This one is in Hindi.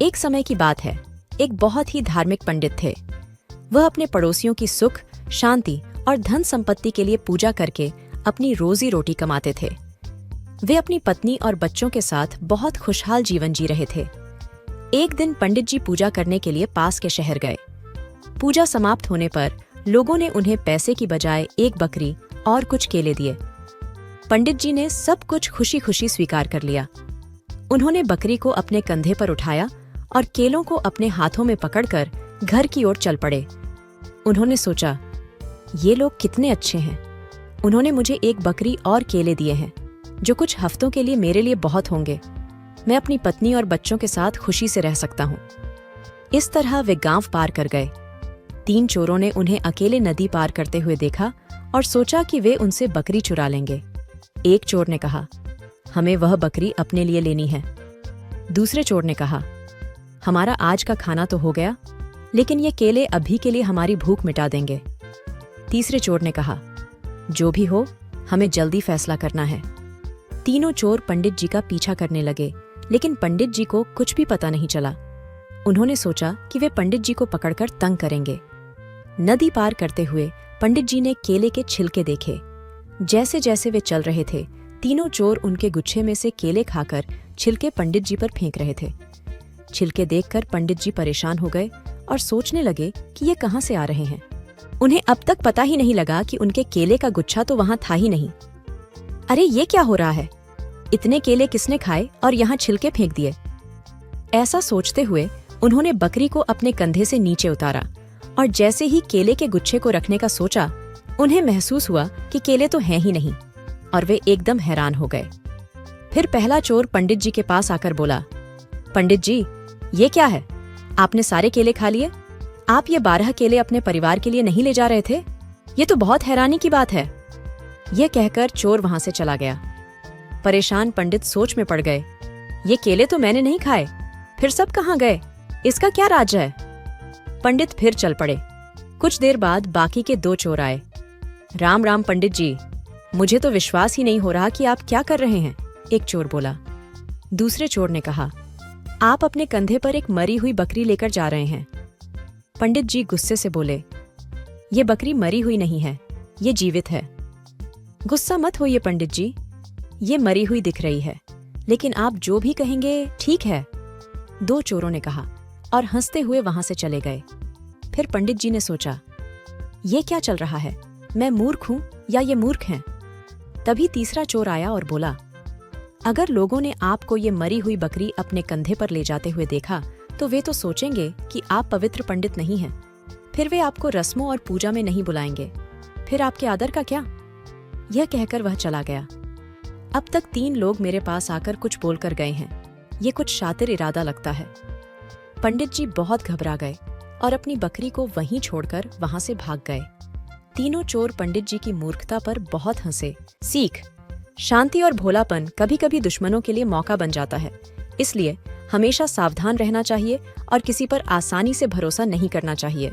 एक समय की बात है। एक बहुत ही धार्मिक पंडित थे। वह अपने पड़ोसियों की सुख, शांति और धन संपत्ति के लिए पूजा करके अपनी रोजी रोटी कमाते थे। वे अपनी पत्नी और बच्चों के साथ बहुत खुशहाल जीवन जी रहे थे। एक दिन पंडित जी पूजा करने के लिए पास के शहर गए। पूजा समाप्त होने पर लोगों ने उन्हें पैसे की बजाय एक बकरी और कुछ केले दिए। पंडित जी ने सब कुछ खुशी खुशी स्वीकार कर लिया। उन्होंने बकरी को अपने कंधे पर उठाया और केलों को अपने हाथों में पकड़कर घर की ओर चल पड़े। उन्होंने सोचा, ये लोग कितने अच्छे हैं। उन्होंने मुझे एक बकरी और केले दिए हैं, जो कुछ हफ्तों के लिए मेरे लिए बहुत होंगे। मैं अपनी पत्नी और बच्चों के साथ खुशी से रह सकता हूँ। इस तरह वे गांव पार कर गए। 3 चोरों ने उन्हें अकेले नदी पार करते हुए देखा और सोचा कि वे उनसे बकरी चुरा लेंगे। एक चोर ने कहा, हमें वह बकरी अपने लिए लेनी है। दूसरे चोर ने कहा, हमारा आज का खाना तो हो गया, लेकिन ये केले अभी के लिए हमारी भूख मिटा देंगे। तीसरे चोर ने कहा, जो भी हो, हमें जल्दी फैसला करना है। तीनों चोर पंडित जी का पीछा करने लगे, लेकिन पंडित जी को कुछ भी पता नहीं चला। उन्होंने सोचा कि वे पंडित जी को पकड़कर तंग करेंगे। नदी पार करते हुए पंडित जी ने केले के छिलके देखे। जैसे जैसे वे चल रहे थे, तीनों चोर उनके गुच्छे में से केले खाकर छिलके पंडित जी पर फेंक रहे थे। छिलके देखकर पंडित जी परेशान हो गए और सोचने लगे कि ये कहाँ से आ रहे हैं। उन्हें अब तक पता ही नहीं लगा कि उनके केले का गुच्छा तो वहां था ही नहीं। अरे ये क्या हो रहा है? इतने केले किसने खाए और यहाँ छिलके फेंक दिए? ऐसा सोचते हुए उन्होंने बकरी को अपने कंधे से नीचे उतारा और जैसे ही केले के गुच्छे को रखने का सोचा, उन्हें महसूस हुआ कि केले तो हैं ही नहीं और वे एकदम हैरान हो गए। फिर पहला चोर पंडित जी के पास आकर बोला, पंडित जी, ये क्या है? आपने सारे केले खा लिए? आप ये 12 केले अपने परिवार के लिए नहीं ले जा रहे थे? ये तो बहुत हैरानी की बात है। यह कहकर चोर वहां से चला गया। परेशान पंडित सोच में पड़ गए। ये केले तो मैंने नहीं खाए, फिर सब कहाँ गए? इसका क्या राज है? पंडित फिर चल पड़े। कुछ देर बाद बाकी के 2 चोर आए। राम राम पंडित जी, मुझे तो विश्वास ही नहीं हो रहा कि आप क्या कर रहे हैं, एक चोर बोला। दूसरे चोर ने कहा, आप अपने कंधे पर एक मरी हुई बकरी लेकर जा रहे हैं। पंडित जी गुस्से से बोले, ये बकरी मरी हुई नहीं है, ये जीवित है। गुस्सा मत होइए पंडित जी, ये मरी हुई दिख रही है, लेकिन आप जो भी कहेंगे ठीक है, 2 चोरों ने कहा और हंसते हुए वहां से चले गए। फिर पंडित जी ने सोचा, ये क्या चल रहा है? मैं मूर्ख हूं या ये मूर्ख हैं? तभी तीसरा चोर आया और बोला, अगर लोगों ने आपको ये मरी हुई बकरी अपने कंधे पर ले जाते हुए देखा तो वे तो सोचेंगे कि आप पवित्र पंडित नहीं हैं। फिर वे आपको रस्मों और पूजा में नहीं बुलाएंगे। फिर आपके आदर का क्या? यह कहकर वह चला गया। अब तक 3 लोग मेरे पास आकर कुछ बोलकर गए हैं। ये कुछ शातिर इरादा लगता है। पंडित जी बहुत घबरा गए और अपनी बकरी को वहीं छोड़कर वहां से भाग गए। तीनों चोर पंडित जी की मूर्खता पर बहुत हंसे। सीख: शांति और भोलापन कभी कभी दुश्मनों के लिए मौका बन जाता है। इसलिए हमेशा सावधान रहना चाहिए और किसी पर आसानी से भरोसा नहीं करना चाहिए।